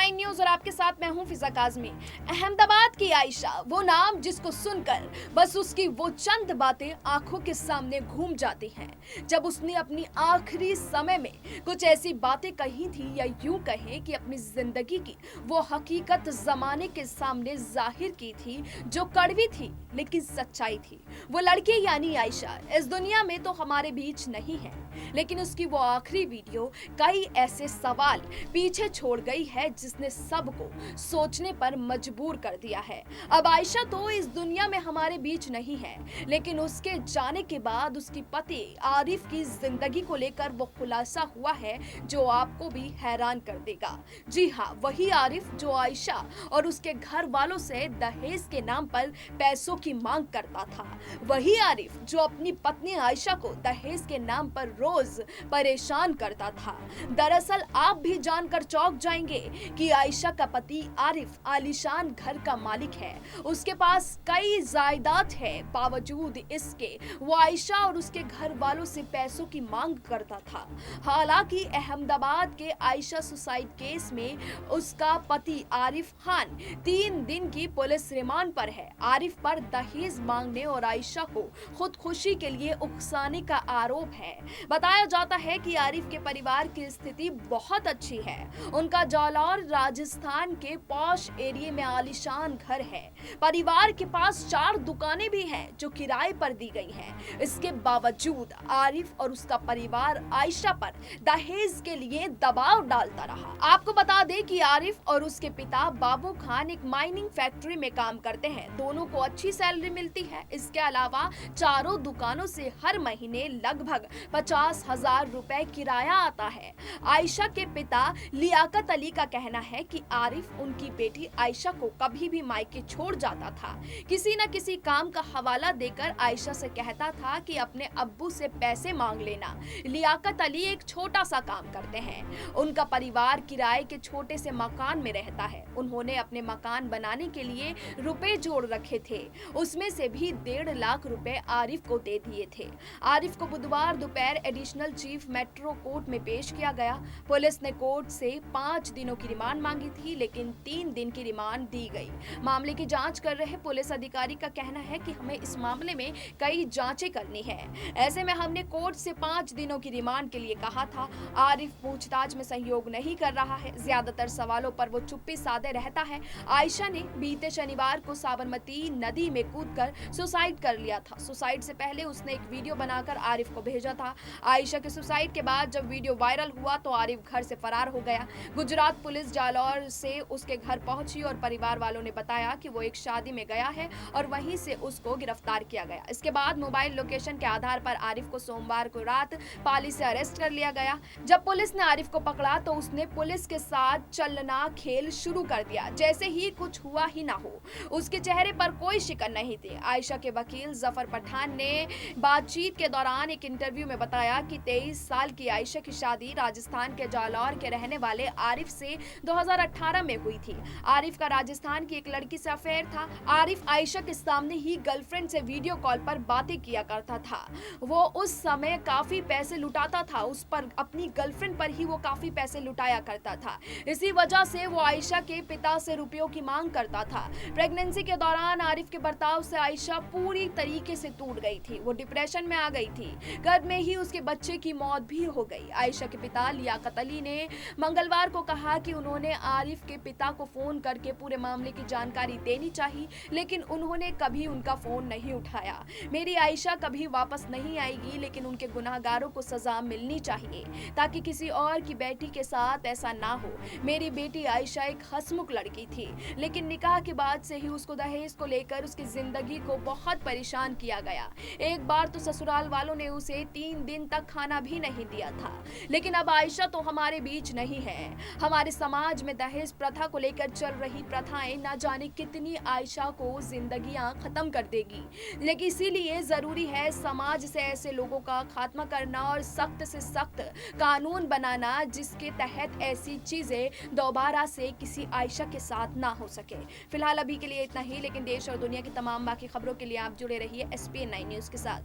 SPN9 news और आपके साथ मैं हूं फिजा काजमी। अहमदाबाद की आयशा, वो नाम जिसको सुनकर बस उसकी वो चंद बातें आंखों के सामने घूम जाती हैं। जब उसने अपनी आखिरी समय में कुछ ऐसी बातें कही थी, या यूं कहें कि अपनी जिंदगी की वो हकीकत जमाने के सामने जाहिर की थी, जो कड़वी थी लेकिन सच्चाई थी। वो लड़की यानी आयशा इस दुनिया में तो हमारे बीच नहीं है, लेकिन उसकी वो आखिरी वीडियो कई ऐसे सवाल पीछे छोड़ गई है जिसने सबको सोचने पर मजबूर कर दिया है। अब आयशा तो इस दुनिया में हमारे बीच नहीं है, लेकिन उसके जाने के बाद उसकी पति आरिफ की जिंदगी को लेकर वो खुलासा हुआ है जो आपको भी हैरान कर देगा। जी हाँ, वही आरिफ जो आयशा और उसके घर वालों से दहेज के नाम पर पैसों की मांग करता था, वही आरिफ जो अपनी पत्नी आयशा को दहेज के नाम पर रोज परेशान करता था। दरअसल आप भी जानकर चौंक जाएंगे कि आयशा का पति आरिफ आलीशान घर का मालिक है। उसके पास कई जायदाद है, बावजूद इसके वो आयशा और उसके घर वालों से पैसों की मांग करता था। हालांकि अहमदाबाद के आयशा सुसाइड केस में उसका पति आरिफ खान 3 दिन की पुलिस रिमांड पर है। आरिफ पर दहेज मांगने और आयशा को खुदकुशी के लिए उकसाने का आरोप है। बताया जाता है कि आरिफ के परिवार की स्थिति बहुत अच्छी है। उनका जालौर राजस्थान के पॉश एरिया में आलीशान घर है। परिवार के पास 4 दुकानें भी हैं जो किराए पर दी गई हैं। इसके बावजूद आरिफ और उसका परिवार आयशा पर दहेज के लिए दबाव डालता रहा। आपको बता दें कि आरिफ और उसके पिता बाबू खान एक माइनिंग फैक्ट्री में काम करते हैं। दोनों को अच्छी सैलरी मिलती है। इसके अलावा चारों दुकानों से हर महीने लगभग 50,000 रुपए किराया आता है। आयशा के पिता लियाकत अली का कहना है कि आरिफ उनकी बेटी आयशा को कभी भी मायके छोड़ जाता था। किसी न किसी काम का हवाला देकर आयशा से कहता था कि अपने अब्बू से पैसे मांग लेना। लियाकत अली एक छोटा सा काम करते हैं। उनका परिवार किराए के छोटे से मकान में रहता है। उन्होंने अपने मकान बनाने के लिए रुपए जोड़ रखे थे, उसमें से भी 1.5 लाख रुपए आरिफ को दे दिए थे। आरिफ को बुधवार दोपहर एडिशनल चीफ मेट्रो कोर्ट में पेश किया गया। पुलिस ने कोर्ट से 5 दिनों की रिमांड मांगी थी, लेकिन 3 दिन की रिमांड दी गई। मामले की जांच कर रहे पुलिस अधिकारी का कहना है कि हमें इस मामले में कई जांचें करनी है। ऐसे में हमने कोर्ट से 5 दिनों की रिमांड के लिए कहा था। आरिफ पूछताछ में सहयोग नहीं कर रहा है। ज्यादातर सवालों पर वो चुप्पी साधे रहता है। आयशा ने बीते शनिवार को साबरमती नदी में कूदकर सुसाइड कर लिया था। सुसाइड से पहले उसने एक वीडियो बनाकर आरिफ को भेजा था। आयशा के सुसाइड के बाद जब वीडियो वायरल हुआ तो आरिफ घर से फरार हो गया। गुजरात पुलिस जालौर से उसके घर पहुंची और परिवार वालों ने बताया कि वो एक शादी में गया है और वहीं से उसको गिरफ्तार किया गया। इसके बाद मोबाइल लोकेशन के आधार पर आरिफ को सोमवार को रात पाली से अरेस्ट कर लिया गया। जब पुलिस ने आरिफ को पकड़ा तो उसने पुलिस के साथ चलना खेल शुरू कर दिया, जैसे ही कुछ हुआ ही ना हो। उसके चेहरे पर कोई शिकन नहीं थी। आयशा के वकील जफर पठान ने बातचीत के दौरान एक इंटरव्यू में बताया कि 23 साल की आयशा की शादी राजस्थान के जालौर के रहने वाले आरिफ से 2018 में हुई थी। आरिफ का राजस्थान की एक लड़की से अफेयर था। आरिफ आयशा के सामने ही गर्लफ्रेंड से वीडियो कॉल पर बातें किया करता था। वो उस समय काफी पैसे लुटाता था, उस पर अपनी गर्लफ्रेंड पर ही वो काफी पैसे लुटाया करता था। इसी वजह से वो आयशा के पिता से रुपयों की मांग करता था। प्रेगनेंसी के दौरान आरिफ के बर्ताव से आयशा पूरी तरीके से टूट गई थी। वो डिप्रेशन में आ गई थी। गर्भ में ही उसके बच्चे की मौत भी हो गई। आयशा के पिता लियाकत अली ने मंगलवार को कहा कि उन्होंने आरिफ के पिता को फोन करके पूरे मामले की जानकारी देनी चाहिए, लेकिन उन्होंने कभी उनका फोन नहीं उठाया। मेरी आयशा कभी वापस नहीं आएगी, लेकिन उनके गुनाहगारों को सजा मिलनी चाहिए ताकि किसी और की बेटी के साथ ऐसा ना हो। मेरी बेटी आयशा एक हंसमुख लड़की थी, लेकिन निकाह के बाद से ही उसको दहेज को लेकर उसकी जिंदगी को बहुत परेशान किया गया। एक बार तो ससुराल वालों ने उसे 3 दिन तक खाना भी नहीं दिया था। लेकिन अब आयशा तो हमारे बीच नहीं है। हमारे समाज में दहेज प्रथा को लेकर चल रही प्रथाएं न जाने कितनी आयशा को जिंदगियां खत्म कर देगी। लेकिन इसीलिए जरूरी है समाज से ऐसे लोगों का खात्मा करना और सख्त से सख्त कानून बनाना, जिसके तहत ऐसी चीजें दोबारा से किसी आयशा के साथ ना हो सके। फिलहाल अभी के लिए इतना ही, लेकिन देश और दुनिया की तमाम बाकी खबरों के लिए आप जुड़े रहिए SPN9 न्यूज के साथ।